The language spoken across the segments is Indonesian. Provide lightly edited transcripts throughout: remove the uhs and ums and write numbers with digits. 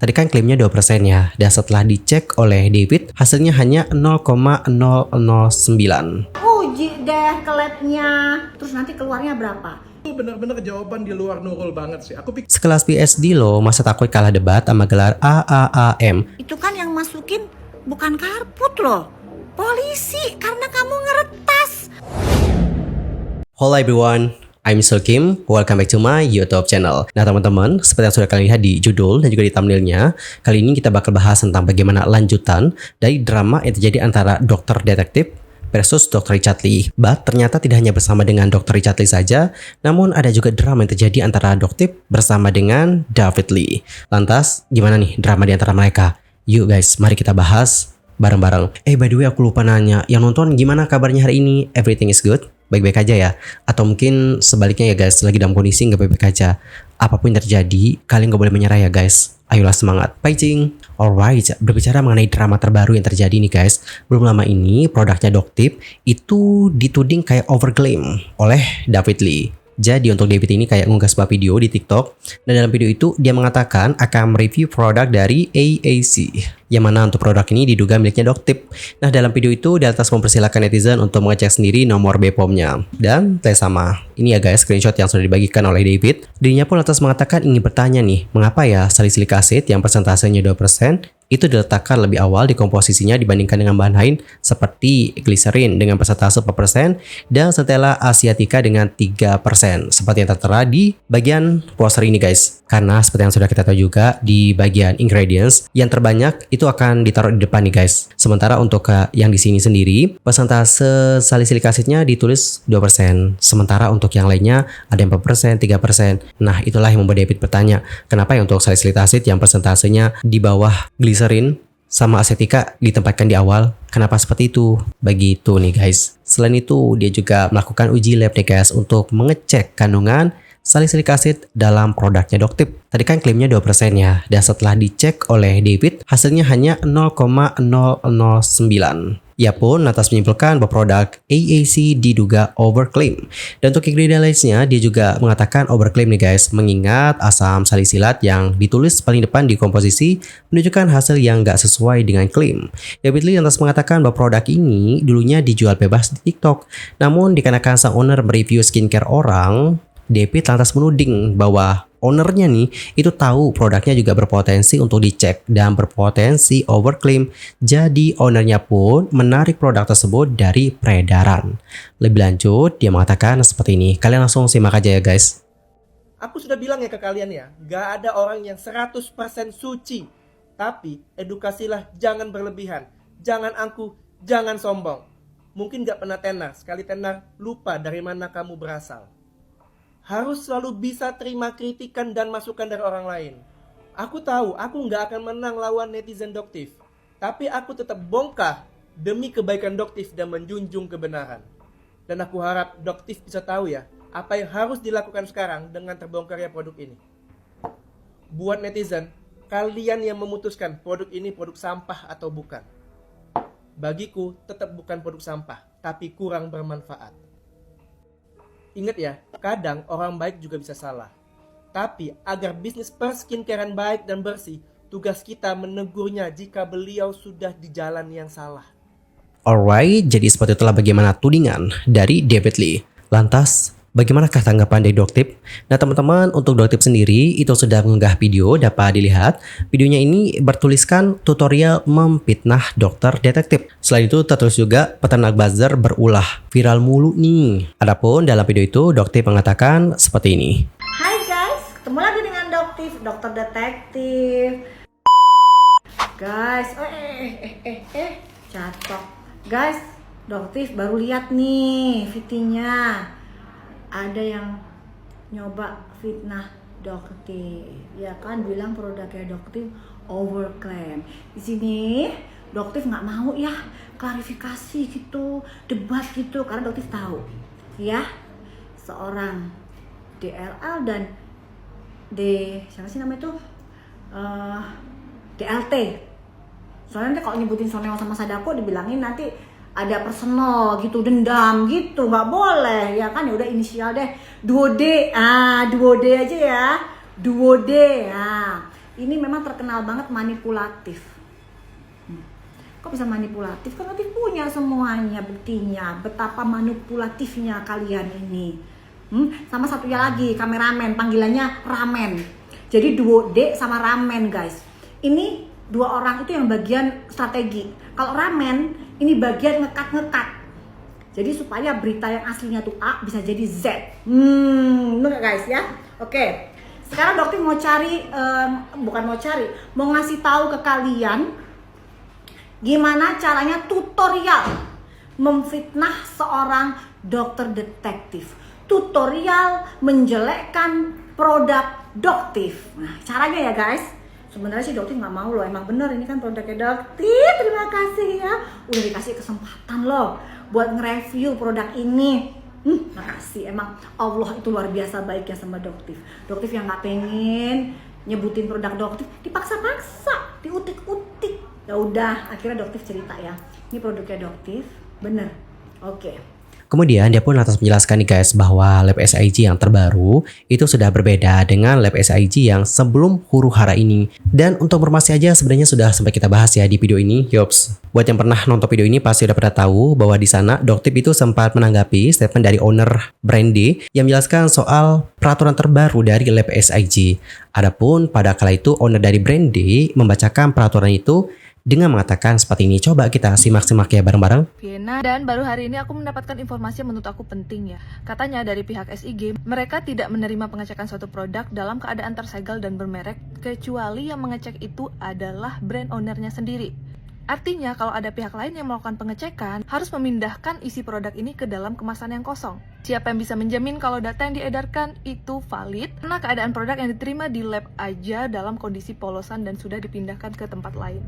Tadi kan klaimnya 2% ya, dan setelah dicek oleh David, hasilnya hanya 0,009. Uji deh ke labnya, terus nanti keluarnya berapa? Itu bener-bener jawaban di luar Nurul banget sih. Aku pikir Sekelas PhD loh, masa takut kalah debat sama gelar AAAM? Itu kan yang masukin bukan karput loh, polisi, karena kamu ngeretas. Hello everyone, I'm Sir Kim, welcome back to my YouTube channel. Nah teman-teman, seperti yang sudah kalian lihat di judul dan juga di thumbnailnya, kali ini kita bakal bahas tentang bagaimana lanjutan dari drama yang terjadi antara dokter detektif versus Dr. Richard Lee. But ternyata tidak hanya bersama dengan Dr. Richard Lee saja, namun ada juga drama yang terjadi antara Doktif bersama dengan David Lee. Lantas, gimana nih drama di antara mereka? Yuk guys, mari kita bahas bareng-bareng. By the way, aku lupa nanya, yang nonton gimana kabarnya hari ini? Everything is good? Baik-baik aja ya? Atau mungkin sebaliknya ya guys, lagi dalam kondisi nggak baik-baik aja? Apapun yang terjadi, kalian nggak boleh menyerah ya guys. Ayolah semangat, fighting! Alright, berbicara mengenai drama terbaru yang terjadi nih guys. Belum lama ini produknya Doktif itu dituding kayak overclaim oleh David Lee. Jadi untuk David ini kayak ngunggah sebuah video di TikTok, dan dalam video itu dia mengatakan akan mereview produk dari AAC, yang mana untuk produk ini diduga miliknya Doktif. Nah dalam video itu dia lantas mempersilahkan netizen untuk mengecek sendiri nomor BPOM-nya. Dan sama, ini ya guys screenshot yang sudah dibagikan oleh David. Dirinya pun lantas mengatakan ingin bertanya nih, mengapa ya salicylic acid yang persentasenya 2% itu diletakkan lebih awal di komposisinya dibandingkan dengan bahan lain seperti gliserin dengan persentase 4% dan Centella asiatica dengan 3%, seperti yang tertera di bagian poster ini guys. Karena seperti yang sudah kita tahu juga, di bagian ingredients yang terbanyak itu akan ditaruh di depan nih guys. Sementara untuk yang di sini sendiri persentase salicylic acidnya ditulis 2%, sementara untuk yang lainnya ada yang 4%, 3%. Nah itulah yang membuat David bertanya, kenapa ya untuk salicylic acid yang persentasenya di bawah gliserin sama asetika ditempatkan di awal? Kenapa seperti itu? Begitu nih guys. Selain itu dia juga melakukan uji lab nih guys untuk mengecek kandungan salicylic acid dalam produknya Doktif. Tadi kan klaimnya 2% ya, dan setelah dicek oleh David hasilnya hanya 0,009. Ia pun lantas menyimpulkan bahwa produk AAC diduga overclaim. Dan untuk ingredient lainnya, dia juga mengatakan overclaim nih guys, mengingat asam salisilat yang ditulis paling depan di komposisi menunjukkan hasil yang nggak sesuai dengan klaim. David Lee lantas mengatakan bahwa produk ini dulunya dijual bebas di TikTok. Namun dikarenakan sang owner mereview skincare orang, David lantas menuding bahwa ownernya nih itu tahu produknya juga berpotensi untuk dicek dan berpotensi overclaim. Jadi ownernya pun menarik produk tersebut dari peredaran. Lebih lanjut dia mengatakan seperti ini. Kalian langsung simak aja ya guys. aku sudah bilang ya ke kalian ya, gak ada orang yang 100% suci. Tapi edukasilah, jangan berlebihan, jangan angkuh, jangan sombong. Mungkin gak pernah tenar, sekali tenar lupa dari mana kamu berasal. Harus selalu bisa terima kritikan dan masukan dari orang lain. Aku tahu aku nggak akan menang lawan netizen Doktif, tapi aku tetap bongkar demi kebaikan Doktif dan menjunjung kebenaran. Dan aku harap Doktif bisa tahu ya apa yang harus dilakukan sekarang dengan terbongkarnya produk ini. Buat netizen, kalian yang memutuskan produk ini produk sampah atau bukan. Bagiku tetap bukan produk sampah, tapi kurang bermanfaat. Ingat ya, kadang orang baik juga bisa salah. Tapi agar bisnis perskincarean baik dan bersih, tugas kita menegurnya jika beliau sudah di jalan yang salah. Alright, jadi seperti itulah bagaimana tudingan dari David Lee. Lantas, bagaimanakah tanggapan dari Doktif? Nah teman-teman, untuk Doktif sendiri itu sudah mengunggah video, dapat dilihat. Videonya ini bertuliskan tutorial memfitnah dokter detektif. Selain itu tertulis juga peternak buzzer berulah, viral mulu nih. Adapun dalam video itu Doktif mengatakan seperti ini. Hai guys, ketemu lagi dengan Doktif, dokter detektif. Guys, catok. Guys, Doktif baru lihat nih fitnya. Ada yang nyoba fitnah Doktif, ya kan, bilang produknya Doktif overclaim. Di sini Doktif nggak mau ya klarifikasi gitu, debat gitu, karena Doktif tahu ya seorang DLL dan siapa sih namanya tuh DLT. Soalnya nanti kalau nyebutin Soneo sama Sadako dibilangin nanti ada personal gitu, dendam gitu, nggak boleh ya kan. Ya udah inisial deh, 2D, 2D aja ya, 2D. ini memang terkenal banget manipulatif. Kok bisa manipulatif? Kan Doktif punya semuanya buktinya, betapa manipulatifnya kalian ini. Sama satunya lagi, kameramen, panggilannya Ramen. Jadi duo D sama Ramen guys. Ini dua orang itu yang bagian strategi. Kalau Ramen, ini bagian ngekat-ngekat. Jadi supaya berita yang aslinya tuh A bisa jadi Z. Bener guys ya? Oke. Sekarang Doktif mau cari, mau ngasih tahu ke kalian gimana caranya tutorial memfitnah seorang dokter detektif. Tutorial menjelekkan produk Doktif. Nah, caranya ya guys. Sebenarnya sih Doktif nggak mau loh. Emang bener ini kan produknya Doktif. Terima kasih ya. Udah dikasih kesempatan loh buat nge-review produk ini. Makasih. Emang Allah itu luar biasa baiknya sama Doktif. Doktif yang nggak pengen nyebutin produk Doktif dipaksa-paksa, diutik-utik. Ya udah, akhirnya Doktif cerita ya. Ini produknya Doktif, bener. Oke. Kemudian dia pun lantas menjelaskan nih guys bahwa lab SIG yang terbaru itu sudah berbeda dengan lab SIG yang sebelum huru hara ini. Dan untuk informasi aja sebenarnya sudah sampai kita bahas ya di video ini. Yops. Buat yang pernah nonton video ini pasti udah pernah tahu bahwa di sana Doktif itu sempat menanggapi statement dari owner Brandy yang menjelaskan soal peraturan terbaru dari lab SIG. Adapun pada kala itu owner dari Brandy membacakan peraturan itu dengan mengatakan seperti ini. Coba kita simak-simak ya bareng-bareng. Vienna, dan baru hari ini aku mendapatkan informasi yang menurut aku penting ya. Katanya dari pihak SIG, mereka tidak menerima pengecekan suatu produk dalam keadaan tersegel dan bermerek, kecuali yang mengecek itu adalah brand ownernya sendiri. Artinya kalau ada pihak lain yang melakukan pengecekan, harus memindahkan isi produk ini ke dalam kemasan yang kosong. Siapa yang bisa menjamin kalau data yang diedarkan itu valid? Karena keadaan produk yang diterima di lab aja dalam kondisi polosan dan sudah dipindahkan ke tempat lain.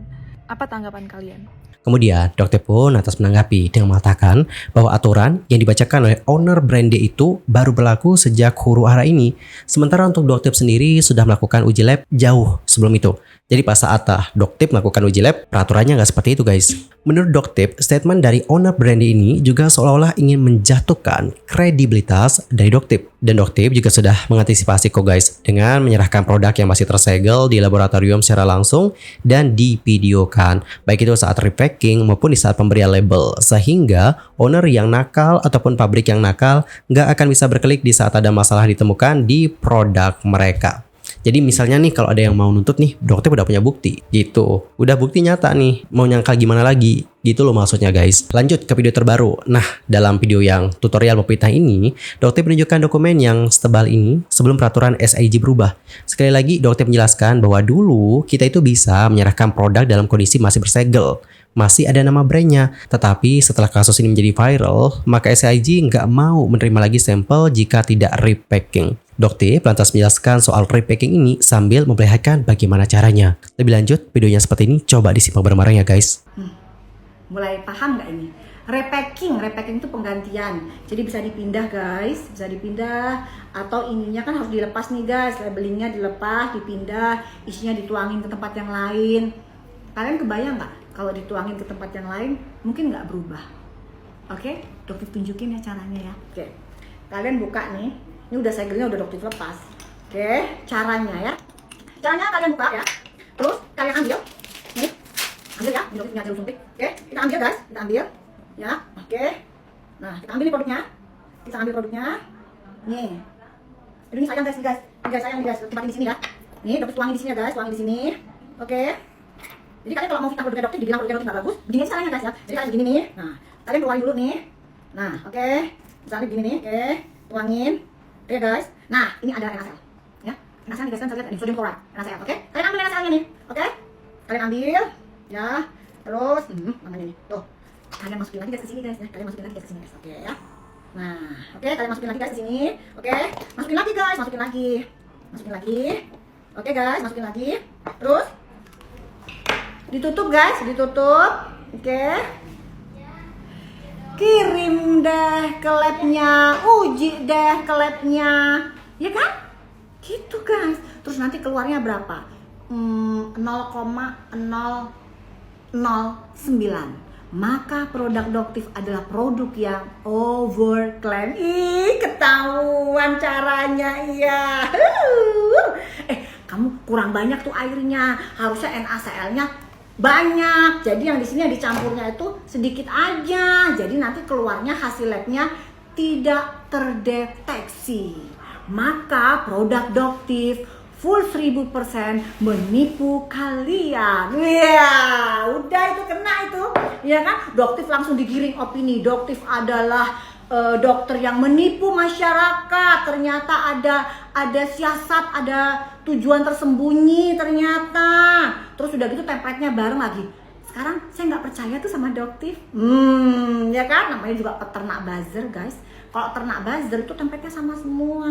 Apa tanggapan kalian? Kemudian Dokter pun atas menanggapi dengan mengatakan bahwa aturan yang dibacakan oleh owner Brandy itu baru berlaku sejak huru hara ini. Sementara untuk Dokter sendiri sudah melakukan uji lab jauh sebelum itu. Jadi pas saat Dokter melakukan uji lab, peraturannya nggak seperti itu guys. Menurut Dokter, statement dari owner Brandy ini juga seolah-olah ingin menjatuhkan kredibilitas dari Dokter. Dan Dokter juga sudah mengantisipasi kok guys dengan menyerahkan produk yang masih tersegel di laboratorium secara langsung dan divideokan. Baik itu saat repacking maupun di saat pemberian label. Sehingga owner yang nakal ataupun pabrik yang nakal nggak akan bisa berkelik di saat ada masalah ditemukan di produk mereka. Jadi misalnya nih kalau ada yang mau nuntut nih, Dokter udah punya bukti gitu. Udah bukti nyata nih, mau nyangkal gimana lagi? Gitu loh maksudnya guys. Lanjut ke video terbaru. Nah, dalam video yang tutorial memfitnah ini, Dokter menunjukkan dokumen yang setebal ini sebelum peraturan SIG berubah. Sekali lagi, Dokter menjelaskan bahwa dulu kita itu bisa menyerahkan produk dalam kondisi masih bersegel. Masih ada nama brandnya, tetapi setelah kasus ini menjadi viral, maka SIG nggak mau menerima lagi sampel jika tidak repacking. Dokter lantas menjelaskan soal repacking ini sambil memperlihatkan bagaimana caranya. Lebih lanjut, videonya seperti ini, coba disimak bareng-bareng ya guys. Mulai paham nggak ini? Repacking itu penggantian. Jadi bisa dipindah guys, bisa dipindah. Atau ininya kan harus dilepas nih guys, labelingnya dilepas, dipindah, isinya dituangin ke tempat yang lain. Kalian kebayang nggak? Kalau dituangin ke tempat yang lain, mungkin nggak berubah. Oke, Dokter tunjukin ya caranya ya. Oke, kalian buka nih. Ini udah segelnya udah Dokter lepas. Oke, caranya ya. Caranya kalian buka ya. Terus kalian ambil. Nih, ambil ya. Ini Dokter punya jarum suntik. Oke, kita ambil guys. Kita ambil. Ya, oke. Nah, kita ambil nih produknya. Kita ambil produknya. Nih. Ini sayang guys, nih guys. Ini guys, sayang nih guys. Tempatin di sini ya. Nih, Dokter tuangin di sini ya guys. Tuangin di sini. Oke. Jadi kalian kalau mau fitnah produknya Dokter, dibilang produknya Dokter nggak bagus, begini caranya guys ya. Jadi kalian begini nih. Nah, kalian tuangin dulu nih. Nah, oke. Misalnya begini nih. Oke, tuangin. Oke guys. Nah, ini ada NaCl. Ya. NaCl nih guys kan saya lihat ini sodium chloride. NaCl. Oke. Kalian ambil NaCl-nya nih. Oke. Kalian ambil. Ya. Terus, namanya nih. Tuh. Kalian masukin lagi guys ke sini guys ya. Kalian masukin lagi guys ke sini guys. Oke ya. Nah, oke, kalian masukin lagi guys ke sini. Oke. Masukin lagi guys, masukin lagi. Masukin lagi. Oke guys, masukin lagi. Terus ditutup guys, ditutup. Oke. Kirim deh ke labnya, uji deh ke labnya, ya kan? Gitu guys. Terus nanti keluarnya berapa? 0,009. Maka produk Doktif adalah produk yang overclaim. Ih, ketahuan caranya, iya. kamu kurang banyak tuh airnya, harusnya NaCl-nya banyak. Jadi yang di sini yang dicampurnya itu sedikit aja. Jadi nanti keluarnya hasil labnya tidak terdeteksi. Maka produk Doctive full 1000% menipu kalian. Iya, udah itu kena itu. Ya kan? Doctive langsung digiring opini. Doctive adalah dokter yang menipu masyarakat. Ternyata ada siasat, ada tujuan tersembunyi ternyata. Terus udah gitu template-nya bareng lagi. Sekarang saya nggak percaya tuh sama Doctive. Ya kan? Namanya juga peternak buzzer, guys. Kalau ternak buzzer itu template-nya sama semua.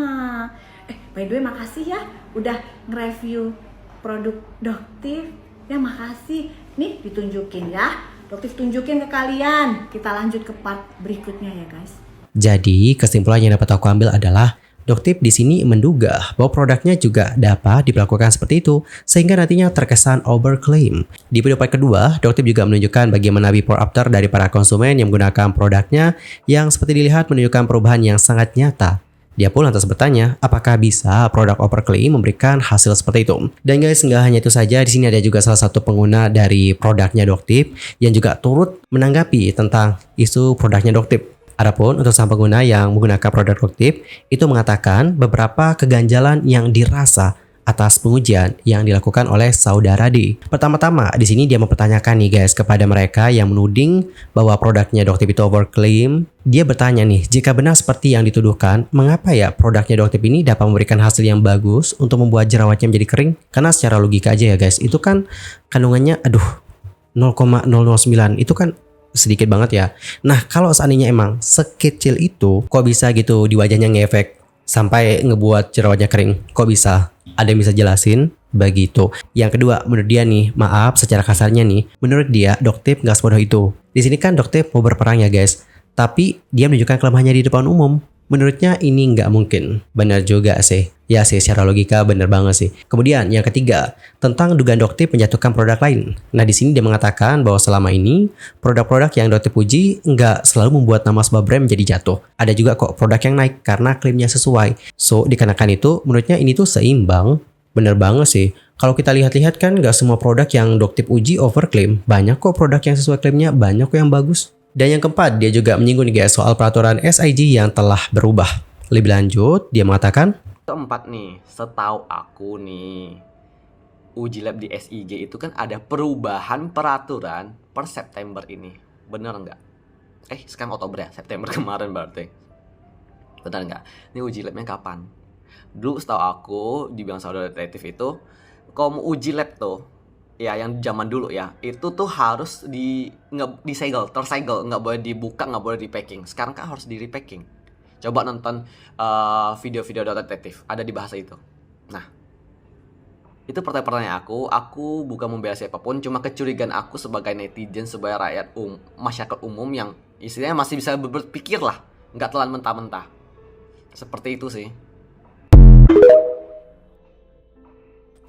By the way, makasih ya udah nge-review produk Doctive. Ya makasih. Nih ditunjukin ya. Doctive tunjukin ke kalian. Kita lanjut ke part berikutnya ya, guys. Jadi kesimpulan yang dapat aku ambil adalah Doctive di sini menduga bahwa produknya juga dapat diperlakukan seperti itu sehingga nantinya terkesan overclaim. Di video part kedua, Doctive juga menunjukkan bagaimana before after dari para konsumen yang menggunakan produknya yang seperti dilihat menunjukkan perubahan yang sangat nyata. Dia pun lantas bertanya, apakah bisa produk overclaim memberikan hasil seperti itu? Dan guys, nggak hanya itu saja, di sini ada juga salah satu pengguna dari produknya Doctive yang juga turut menanggapi tentang isu produknya Doctive. Adapun untuk sang pengguna yang menggunakan produk Doctive itu mengatakan beberapa keganjalan yang dirasa atas pengujian yang dilakukan oleh saudara D. Pertama-tama di sini dia mempertanyakan nih guys kepada mereka yang menuding bahwa produknya Doctive itu overclaim. Dia bertanya nih, jika benar seperti yang dituduhkan, mengapa ya produknya Doctive ini dapat memberikan hasil yang bagus untuk membuat jerawatnya menjadi kering? Karena secara logika aja ya guys, itu kan kandungannya 0,009 itu kan sedikit banget ya. Nah, kalau seandainya emang sekecil itu, kok bisa gitu di wajahnya ngefek sampai ngebuat jerawatnya kering? Kok bisa? Ada yang bisa jelasin? Begitu. Yang kedua, menurut dia nih, maaf secara kasarnya nih, menurut dia Doctive nggak sebodoh itu. Di sini kan Doctive mau berperang ya guys, tapi dia menunjukkan kelemahannya di depan umum. Menurutnya ini nggak mungkin. Benar juga sih. Ya sih, secara logika benar banget sih. Kemudian yang ketiga, tentang dugaan Doctive menjatuhkan produk lain. Nah di sini dia mengatakan bahwa selama ini produk-produk yang Doctive puji nggak selalu membuat nama sebuah brand menjadi jatuh. Ada juga kok produk yang naik karena klaimnya sesuai. So dikarenakan itu, menurutnya ini tuh seimbang. Bener banget sih. Kalau kita lihat-lihat kan nggak semua produk yang Doctive uji overclaim. Banyak kok produk yang sesuai klaimnya, banyak kok yang bagus. Dan yang keempat, dia juga menyinggung nih guys soal peraturan SIG yang telah berubah. Lebih lanjut, dia mengatakan, keempat nih, setahu aku nih, uji lab di SIG itu kan ada perubahan peraturan per September ini. Bener nggak? Sekarang Oktober ya? September kemarin berarti. Bener nggak? Ini uji labnya kapan? Dulu setahu aku, dibilang saudara detektif itu, kalau mau uji lab tuh, ya yang zaman dulu ya, itu tuh harus tersegel, nggak boleh dibuka, nggak boleh di packing. Sekarang kan harus di repacking. Coba nonton video-video detektif, ada di bahasa itu. Nah, itu pertanyaan aku bukan membela siapapun, cuma kecurigaan aku sebagai netizen, sebagai rakyat masyarakat umum yang istilahnya masih bisa berpikir lah, nggak telan mentah-mentah. Seperti itu sih.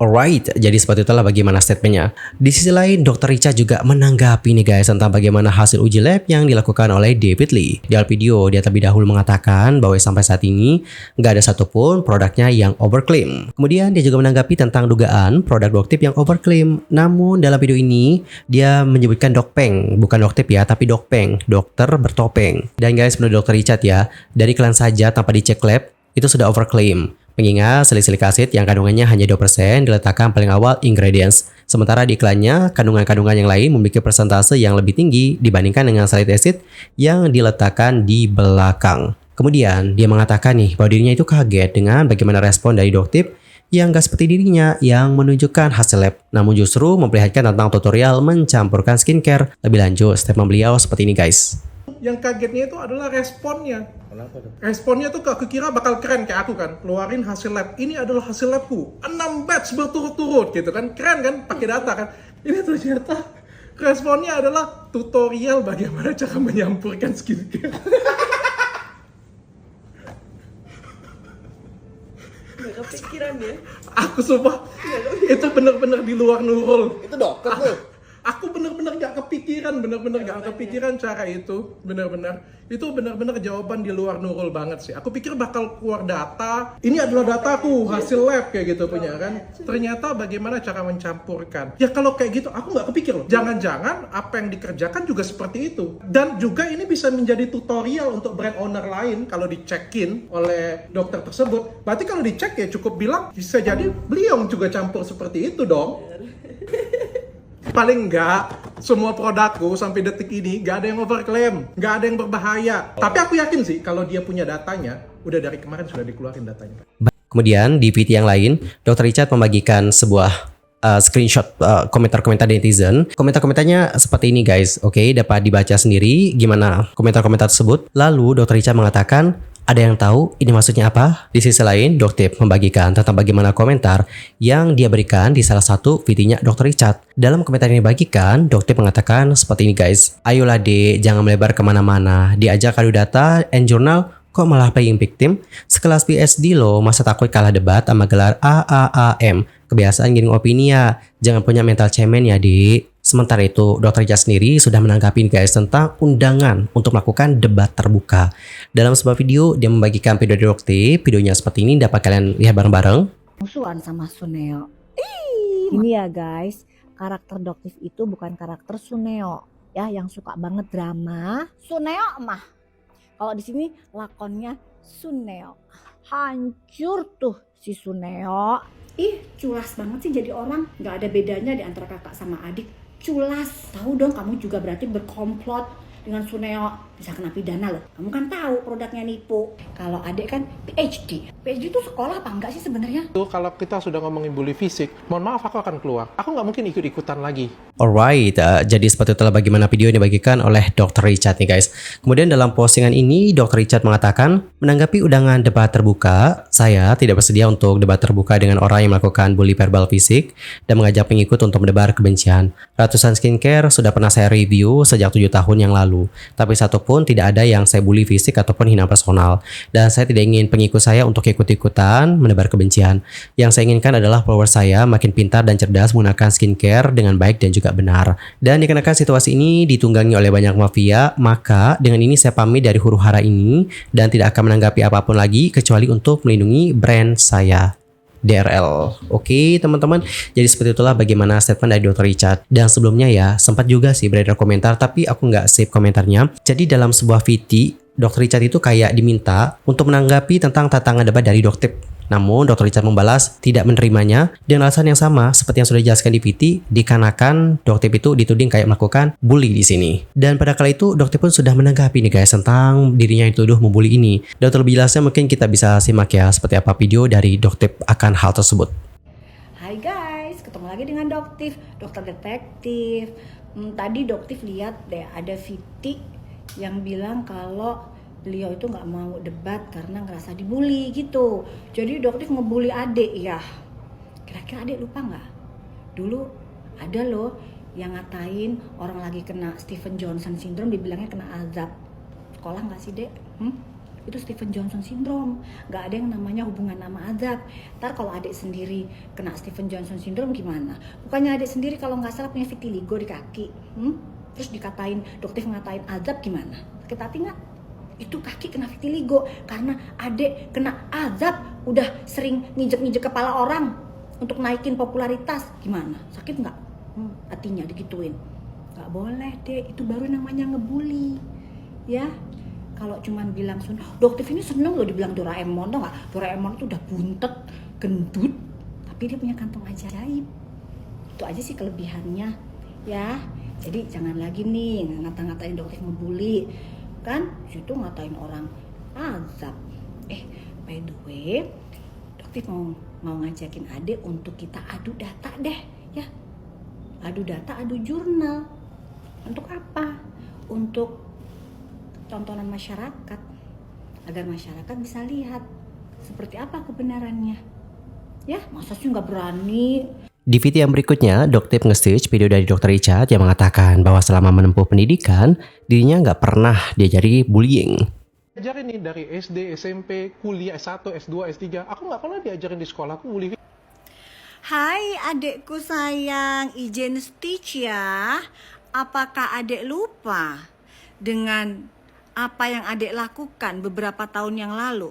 Alright, jadi seperti itulah bagaimana statementnya. Di sisi lain, Dr. Richard juga menanggapi nih guys tentang bagaimana hasil uji lab yang dilakukan oleh David Lee. Di awal video, dia terlebih dahulu mengatakan bahwa sampai saat ini nggak ada satupun produknya yang overclaim. Kemudian dia juga menanggapi tentang dugaan produk Doctive yang overclaim. Namun dalam video ini, dia menyebutkan Docpeng, bukan Doctive ya, tapi Docpeng, dokter bertopeng. Dan guys, menurut Dr. Richard ya, dari iklan saja tanpa dicek lab, itu sudah overclaim. Mengingat salicylic acid yang kandungannya hanya 2% diletakkan paling awal ingredients. Sementara di iklannya, kandungan-kandungan yang lain memiliki persentase yang lebih tinggi dibandingkan dengan salicylic acid yang diletakkan di belakang. Kemudian, dia mengatakan nih bahwa dirinya itu kaget dengan bagaimana respon dari Doctive yang gak seperti dirinya yang menunjukkan hasil lab. Namun justru memperlihatkan tentang tutorial mencampurkan skincare. Lebih lanjut, statement beliau seperti ini guys. Yang kagetnya itu adalah responnya. Kenapa tuh? Responnya tuh aku kira bakal keren kayak aku kan, keluarin hasil lab. Ini adalah hasil labku, 6 batch berturut-turut gitu kan, keren kan, pakai data kan. Ini ternyata responnya adalah tutorial bagaimana cara menyampurkan skincare. Gak kepikiran ya? Aku sumpah, itu bener-bener di luar Nurul. Itu dokter tuh. Aku bener-bener gak kepikiran cara itu, itu bener-bener jawaban di luar Nurul banget sih. Aku pikir bakal keluar data, ini adalah dataku, hasil lab kayak gitu punya kan. Ternyata bagaimana cara mencampurkan. Ya kalau kayak gitu aku gak kepikir loh. Jangan-jangan apa yang dikerjakan juga seperti itu. Dan juga ini bisa menjadi tutorial untuk brand owner lain kalau dicekin oleh dokter tersebut. Berarti kalau dicek ya cukup bilang bisa jadi beliau juga campur seperti itu dong. Paling enggak, semua produkku sampai detik ini gak ada yang overclaim, gak ada yang berbahaya. Tapi aku yakin sih kalau dia punya datanya, udah dari kemarin sudah dikeluarin datanya. Kemudian di VT yang lain, Dr. Richard membagikan sebuah screenshot komentar-komentar netizen. Komentar-komentarnya seperti ini guys, oke, dapat dibaca sendiri gimana komentar-komentar tersebut. Lalu Dr. Richard mengatakan, ada yang tahu ini maksudnya apa? Di sisi lain, Doktip membagikan tentang bagaimana komentar yang dia berikan di salah satu VT-nya Dr. Richard. Dalam komentar yang dibagikan, Doktip mengatakan seperti ini guys. Ayolah dek, jangan melebar kemana-mana. Diajak adu data and journal, kok malah playing victim? Sekelas PhD loh, masa takut kalah debat sama gelar AAAM? Kebiasaan giring opini ya, jangan punya mental cemen ya dek. Sementara itu, Dr. Richard sendiri sudah menanggapi guys tentang undangan untuk melakukan debat terbuka. Dalam sebuah video, dia membagikan video dari Doktip. Videonya seperti ini, dapat kalian lihat bareng-bareng. Musuhan sama Suneo. Ini ya guys, karakter Doktip itu bukan karakter Suneo ya, yang suka banget drama. Suneo mah. Kalau di sini lakonnya Suneo. Hancur tuh si Suneo. Ih, culas banget sih jadi orang. Gak ada bedanya di antara kakak sama adik. Culas. Tahu dong, kamu juga berarti berkomplot dengan Suneo. Bisa kena pidana loh. Kamu kan tahu produknya nipu. Kalau adik kan PhD. PhD itu sekolah apa enggak sih sebenarnya? Tuh kalau kita sudah ngomongin bully fisik, mohon maaf aku akan keluar. Aku nggak mungkin ikut-ikutan lagi. Alright, jadi seperti itulah bagaimana video yang dibagikan oleh Dr. Richard nih guys. Kemudian dalam postingan ini, Dr. Richard mengatakan, menanggapi undangan debat terbuka, saya tidak bersedia untuk debat terbuka dengan orang yang melakukan bully verbal fisik dan mengajak pengikut untuk mendebar kebencian. Ratusan skincare sudah pernah saya review sejak 7 tahun yang lalu, tapi satupun tidak ada yang saya bully fisik ataupun hina personal. Dan saya tidak ingin pengikut saya untuk ikut-ikutan menebar kebencian. Yang saya inginkan adalah follower saya makin pintar dan cerdas menggunakan skincare dengan baik dan juga benar. Dan dikarenakan situasi ini ditunggangi oleh banyak mafia, maka dengan ini saya pamit dari huru hara ini dan tidak akan menanggapi apapun lagi kecuali untuk melindungi brand saya. DRL. Oke teman-teman, jadi seperti itulah bagaimana statement dari Dr. Richard. Dan sebelumnya ya, sempat juga sih beredar komentar, tapi aku nggak save komentarnya. Jadi dalam sebuah VT, Dr. Richard itu kayak diminta untuk menanggapi tentang tantangan debat dari Doktip. Namun Dr. Richard membalas tidak menerimanya dengan alasan yang sama seperti yang sudah dijelaskan di VT, dikarenakan Doktip itu dituding kayak melakukan bully di sini. Dan pada kala itu Doktip pun sudah menanggapi nih guys tentang dirinya yang dituduh membuli ini. Dan terlebih jelasnya mungkin kita bisa simak ya seperti apa video dari Doktip akan hal tersebut. Hai guys, ketemu lagi dengan Doktip, dokter detektif. Tadi Doktip lihat deh ada VT yang bilang kalau beliau itu nggak mau debat karena ngerasa dibully gitu. Jadi Doktip ngebully adik ya. Kira-kira adik lupa nggak? Dulu ada loh yang ngatain orang lagi kena Stephen Johnson syndrome dibilangnya kena azab. Sekolah nggak sih dek? Itu Stephen Johnson syndrome. Nggak ada yang namanya hubungan nama azab. Ntar kalau adik sendiri kena Stephen Johnson syndrome gimana? Bukannya adik sendiri kalau nggak salah punya vitiligo di kaki. Terus dikatain, Doktip ngatain azab gimana? Sakit hati nggak? Itu kaki kena vitiligo karena adek kena azab udah sering nginjek-nginjek kepala orang untuk naikin popularitas. Gimana? Sakit nggak? Hatinya digituin. Nggak boleh deh, itu baru namanya ngebully ya. Kalau cuman bilang Doktip ini seneng loh dibilang Doraemon, tau nggak? Doraemon itu udah buntet, gendut, tapi dia punya kantong ajaib. Itu aja sih kelebihannya ya. Jadi jangan lagi nih ngata-ngatain Doktip ngebully. Kan situ ngatain orang azab. By the way, Doktip mau ngajakin adik untuk kita adu data deh ya. Adu data, adu jurnal. Untuk apa? Untuk tontonan masyarakat, agar masyarakat bisa lihat seperti apa kebenarannya ya. Masa sih nggak berani. Di video yang berikutnya, Doktip nge-stitch video dari Dr. Richard yang mengatakan bahwa selama menempuh pendidikan, dirinya nggak pernah diajari bullying. Ajarin nih dari SD, SMP, kuliah, S1, S2, S3. Aku nggak pernah diajarin di sekolah aku bully. Hai adekku sayang, izin stitch ya. Apakah adek lupa dengan apa yang adek lakukan beberapa tahun yang lalu?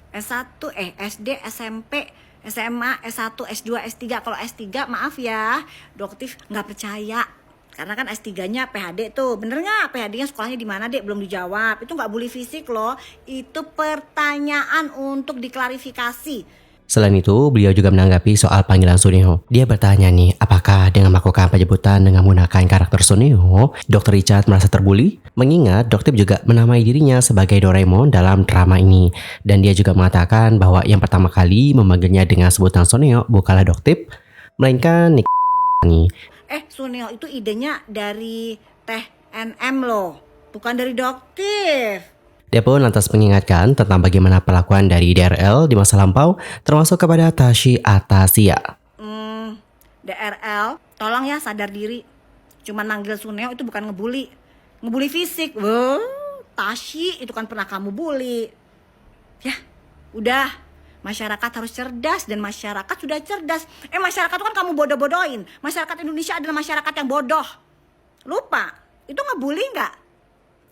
S1, SD, SMP, SMA, S1, S2, S3. Kalau S3 maaf ya, Doktif nggak percaya. Karena kan S3-nya PhD tuh, bener nggak? PhD-nya sekolahnya di mana dek? Belum dijawab. Itu nggak bully fisik loh. Itu pertanyaan untuk diklarifikasi. Selain itu, beliau juga menanggapi soal panggilan Suneo. Dia bertanya nih, apakah dengan melakukan penyebutan dengan menggunakan karakter Suneo, Dr. Richard merasa terbuli? Mengingat Dr. juga menamai dirinya sebagai Doraemon dalam drama ini. Dan dia juga mengatakan bahwa yang pertama kali memanggilnya dengan sebutan Suneo bukanlah Dr. melainkan Nick. Suneo itu idenya dari Teh NM loh, bukan dari Doktif. Dia pun lantas mengingatkan tentang bagaimana perlakuan dari DRL di masa lampau, termasuk kepada Tashi Atasia. DRL, tolong ya sadar diri. Cuman manggil Suneo itu bukan ngebully. Ngebully fisik. Wah, Tashi itu kan pernah kamu bully. Ya, udah. Masyarakat harus cerdas dan masyarakat sudah cerdas. Masyarakat itu kan kamu bodoh-bodohin. Masyarakat Indonesia adalah masyarakat yang bodoh. Lupa, itu ngebully nggak?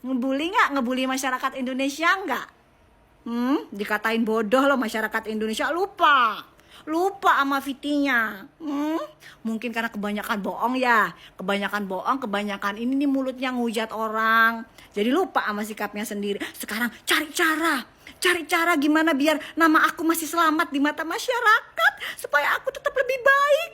Ngebully nggak? Ngebully masyarakat Indonesia nggak? Dikatain bodoh loh masyarakat Indonesia. Lupa sama VT-nya. Mungkin karena kebanyakan bohong ya. Kebanyakan ini nih mulutnya ngujat orang. Jadi lupa sama sikapnya sendiri. Sekarang cari cara gimana biar nama aku masih selamat di mata masyarakat. Supaya aku tetap lebih baik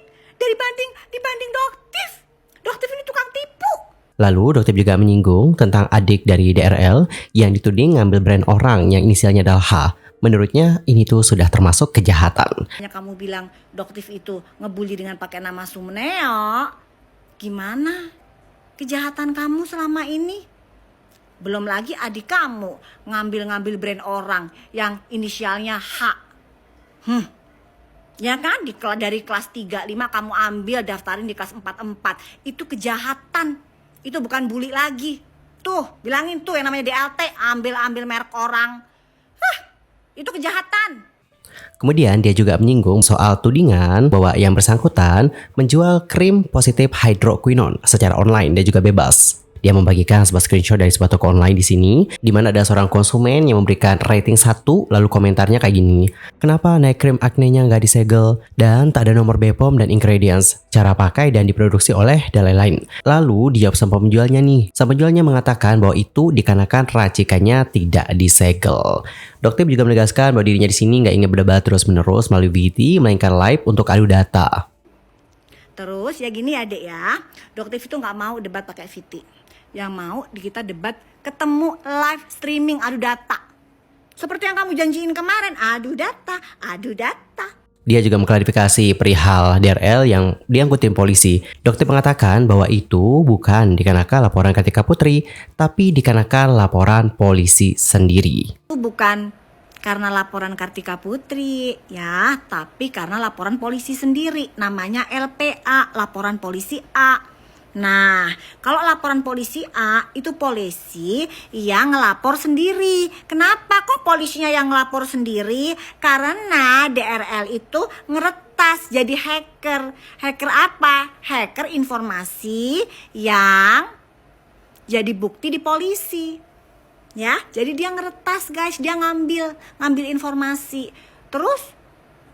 dibanding Doktif. Doktif ini tukang tipu. Lalu Dr. juga menyinggung tentang adik dari DRL yang dituding ngambil brand orang yang inisialnya adalah H. Menurutnya ini tuh sudah termasuk kejahatan. Kamu bilang Doktif itu ngebully dengan pakai nama Suneo. Gimana kejahatan kamu selama ini? Belum lagi adik kamu ngambil brand orang yang inisialnya H. Ya kan, dari kelas 3, 5 kamu ambil daftarin di kelas 4, 4. Itu kejahatan. Itu bukan bully lagi. Tuh, bilangin tuh yang namanya DLT, ambil merek orang. Itu kejahatan. Kemudian dia juga menyinggung soal tudingan bahwa yang bersangkutan menjual krim positif hydroquinone secara online dan juga bebas. Dia membagikan sebuah screenshot dari sebuah toko online di sini, di mana ada seorang konsumen yang memberikan rating 1, lalu komentarnya kayak gini. Kenapa naik krim acne-nya nggak disegel? Dan tak ada nomor BPOM dan ingredients, cara pakai dan diproduksi oleh, dan lain-lain. Lalu dijawab sama penjualnya nih. Sang penjualnya mengatakan bahwa itu dikarenakan racikannya tidak disegel. Dr. juga menegaskan bahwa dirinya di sini nggak ingin berdebat terus-menerus melalui VT, melainkan live untuk adu data. Terus ya gini ya dek ya, Dr. itu nggak mau debat pakai VT. Yang mau kita debat ketemu live streaming adu data. Seperti yang kamu janjiin kemarin, adu data. Dia juga mengklarifikasi perihal DRL yang diangkutin polisi. Dokter mengatakan bahwa itu bukan dikarenakan laporan Kartika Putri, tapi dikarenakan laporan polisi sendiri. Itu bukan karena laporan Kartika Putri ya, tapi karena laporan polisi sendiri. Namanya LPA, laporan polisi A. Nah, kalau laporan polisi A, itu polisi yang ngelapor sendiri. Kenapa kok polisinya yang ngelapor sendiri? Karena DRL itu ngeretas jadi hacker. Hacker apa? Hacker informasi yang jadi bukti di polisi. Ya, jadi dia ngeretas guys, dia ngambil informasi. Terus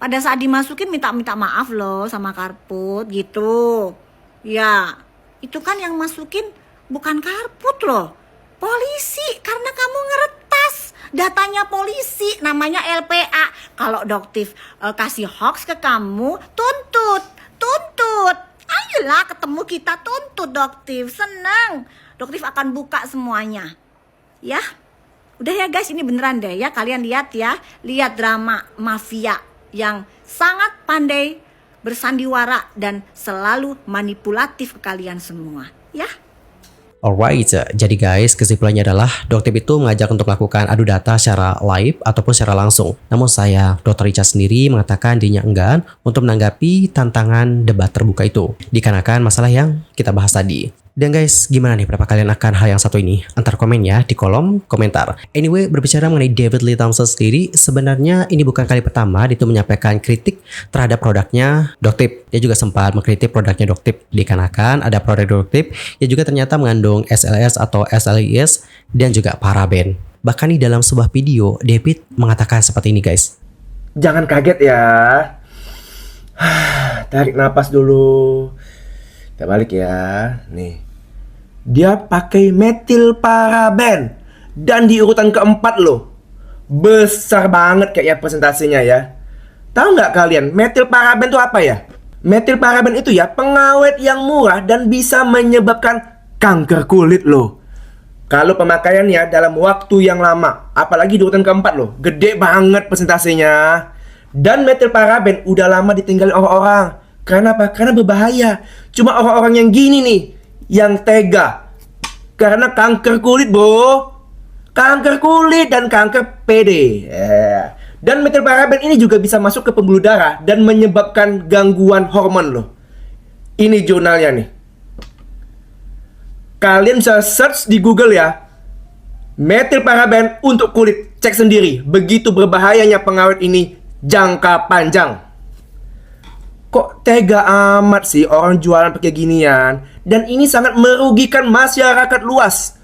pada saat dimasukin minta maaf loh sama Karput gitu. Ya, itu kan yang masukin bukan Karput loh, polisi, karena kamu ngeretas datanya polisi, namanya LPA. Kalau Doktif kasih hoax ke kamu, tuntut. Ayolah ketemu kita, tuntut Doktif, senang. Doktif akan buka semuanya. Ya, udah ya guys, ini beneran deh ya, kalian lihat ya, lihat drama mafia yang sangat pandai bersandiwara dan selalu manipulatif ke kalian semua, ya. Alright, jadi guys, kesimpulannya adalah Dr. itu mengajak untuk melakukan adu data secara live ataupun secara langsung. Namun saya, Dr. Richard sendiri mengatakan dirinya enggan untuk menanggapi tantangan debat terbuka itu, dikarenakan masalah yang kita bahas tadi. Dan guys, gimana nih pendapat kalian akan hal yang satu ini? Antar komen ya di kolom komentar. Anyway, berbicara mengenai David Lee Thompson sendiri, sebenarnya ini bukan kali pertama dia tuh menyampaikan kritik terhadap produknya Doctip. Dia juga sempat mengkritik produknya Doctip dikarenakan ada produk Doctip yang juga ternyata mengandung SLS atau SLIS dan juga paraben. Bahkan di dalam sebuah video, David mengatakan seperti ini guys. Jangan kaget ya. Tarik napas dulu. Kita balik ya. Nih. Dia pakai metil paraben. Dan di urutan keempat loh. Besar banget kayaknya presentasinya ya. Tahu nggak kalian metil paraben itu apa ya? Metil paraben itu ya pengawet yang murah dan bisa menyebabkan kanker kulit loh. Kalau pemakaiannya dalam waktu yang lama, apalagi di urutan keempat loh, gede banget presentasinya. Dan metil paraben udah lama ditinggalin orang-orang. Karena apa? Karena berbahaya. Cuma orang-orang yang gini nih, yang tega. Karena kanker kulit bro. Kanker kulit dan kanker PD. Dan metil paraben ini juga bisa masuk ke pembuluh darah dan menyebabkan gangguan hormon loh. Ini jurnalnya nih. Kalian bisa search di Google ya. Metil paraben untuk kulit. Cek sendiri. Begitu berbahayanya pengawet ini jangka panjang. Kok tega amat sih orang jualan pakai ginian? Dan ini sangat merugikan masyarakat luas.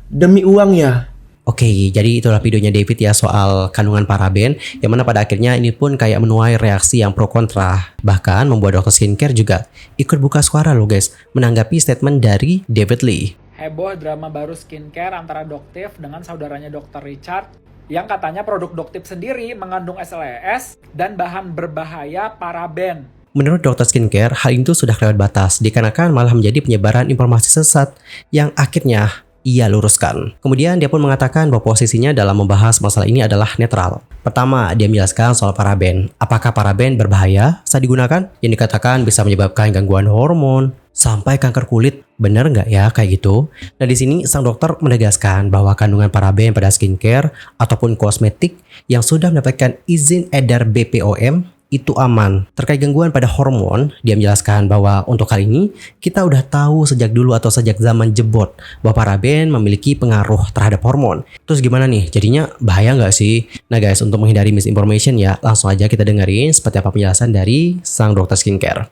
Demi uang ya. Oke, jadi itulah videonya David ya soal kandungan paraben, yang mana pada akhirnya ini pun kayak menuai reaksi yang pro kontra. Bahkan membuat dokter skincare juga ikut buka suara loh guys, menanggapi statement dari David Lee. Heboh drama baru skincare antara Doctip dengan saudaranya Dr. Richard yang katanya produk Doctip sendiri mengandung SLES dan bahan berbahaya paraben. Menurut dokter skincare, hal itu sudah lewat batas dikarenakan malah menjadi penyebaran informasi sesat yang akhirnya ia luruskan. Kemudian dia pun mengatakan bahwa posisinya dalam membahas masalah ini adalah netral. Pertama, dia menjelaskan soal paraben. Apakah paraben berbahaya saat digunakan? Yang dikatakan bisa menyebabkan gangguan hormon sampai kanker kulit. Bener nggak ya kayak gitu? Nah di sini sang dokter menegaskan bahwa kandungan paraben pada skincare ataupun kosmetik yang sudah mendapatkan izin edar BPOM itu aman. Terkait gangguan pada hormon, dia menjelaskan bahwa untuk hal ini kita udah tahu sejak dulu atau sejak zaman jebot bahwa paraben memiliki pengaruh terhadap hormon. Terus gimana nih? Jadinya bahaya nggak sih? Nah guys, untuk menghindari misinformation ya, langsung aja kita dengerin seperti apa penjelasan dari sang dokter skincare.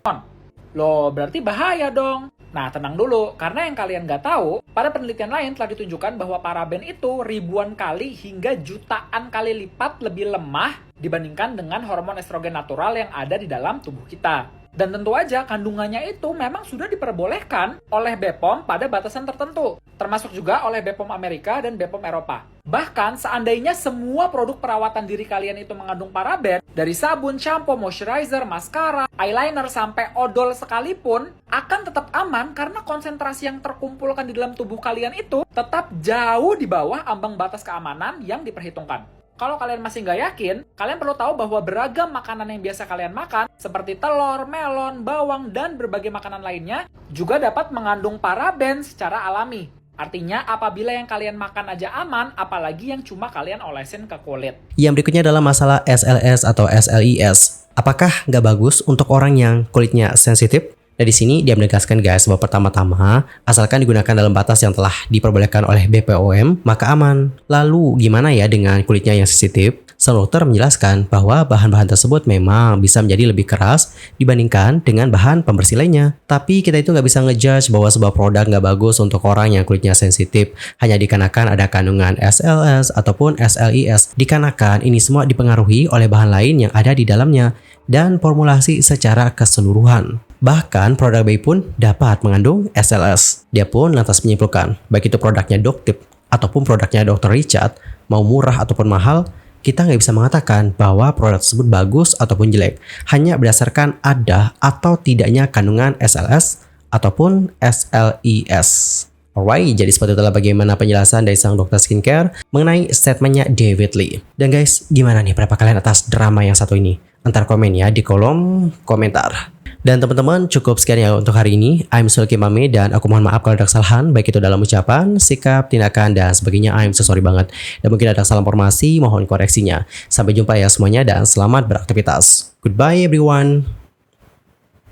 Loh, berarti bahaya dong. Nah, tenang dulu, karena yang kalian nggak tahu, pada penelitian lain telah ditunjukkan bahwa paraben itu ribuan kali hingga jutaan kali lipat lebih lemah dibandingkan dengan hormon estrogen natural yang ada di dalam tubuh kita. Dan tentu aja kandungannya itu memang sudah diperbolehkan oleh BPOM pada batasan tertentu, termasuk juga oleh BPOM Amerika dan BPOM Eropa. Bahkan seandainya semua produk perawatan diri kalian itu mengandung paraben, dari sabun, shampoo, moisturizer, maskara, eyeliner, sampai odol sekalipun, akan tetap aman karena konsentrasi yang terkumpulkan di dalam tubuh kalian itu tetap jauh di bawah ambang batas keamanan yang diperhitungkan. Kalau kalian masih nggak yakin, kalian perlu tahu bahwa beragam makanan yang biasa kalian makan, seperti telur, melon, bawang, dan berbagai makanan lainnya, juga dapat mengandung paraben secara alami. Artinya, apabila yang kalian makan aja aman, apalagi yang cuma kalian olesin ke kulit. Yang berikutnya adalah masalah SLS atau SLIS. Apakah nggak bagus untuk orang yang kulitnya sensitif? Nah di sini dia menegaskan guys bahwa pertama-tama asalkan digunakan dalam batas yang telah diperbolehkan oleh BPOM maka aman. Lalu gimana ya dengan kulitnya yang sensitif? Sang dokter menjelaskan bahwa bahan-bahan tersebut memang bisa menjadi lebih keras dibandingkan dengan bahan pembersih lainnya. Tapi kita itu nggak bisa ngejudge bahwa sebuah produk nggak bagus untuk orang yang kulitnya sensitif hanya dikarenakan ada kandungan SLS ataupun SLIS. Dikarenakan ini semua dipengaruhi oleh bahan lain yang ada di dalamnya dan formulasi secara keseluruhan. Bahkan produk bayi pun dapat mengandung SLS. Dia pun lantas menyimpulkan, baik itu produknya Doctip ataupun produknya Dr. Richard, mau murah ataupun mahal, kita nggak bisa mengatakan bahwa produk tersebut bagus ataupun jelek, hanya berdasarkan ada atau tidaknya kandungan SLS ataupun SLIS. Alright, jadi seperti itulah bagaimana penjelasan dari sang dokter skincare mengenai statementnya David Lee. Dan guys, gimana nih pendapat kalian atas drama yang satu ini? Antar komen ya di kolom komentar. Dan teman-teman, cukup sekian ya untuk hari ini. I'm Sulky Mame dan aku mohon maaf kalau ada kesalahan, baik itu dalam ucapan, sikap, tindakan, dan sebagainya. I'm so sorry banget. Dan mungkin ada salah informasi, mohon koreksinya. Sampai jumpa ya semuanya dan selamat beraktivitas. Goodbye everyone.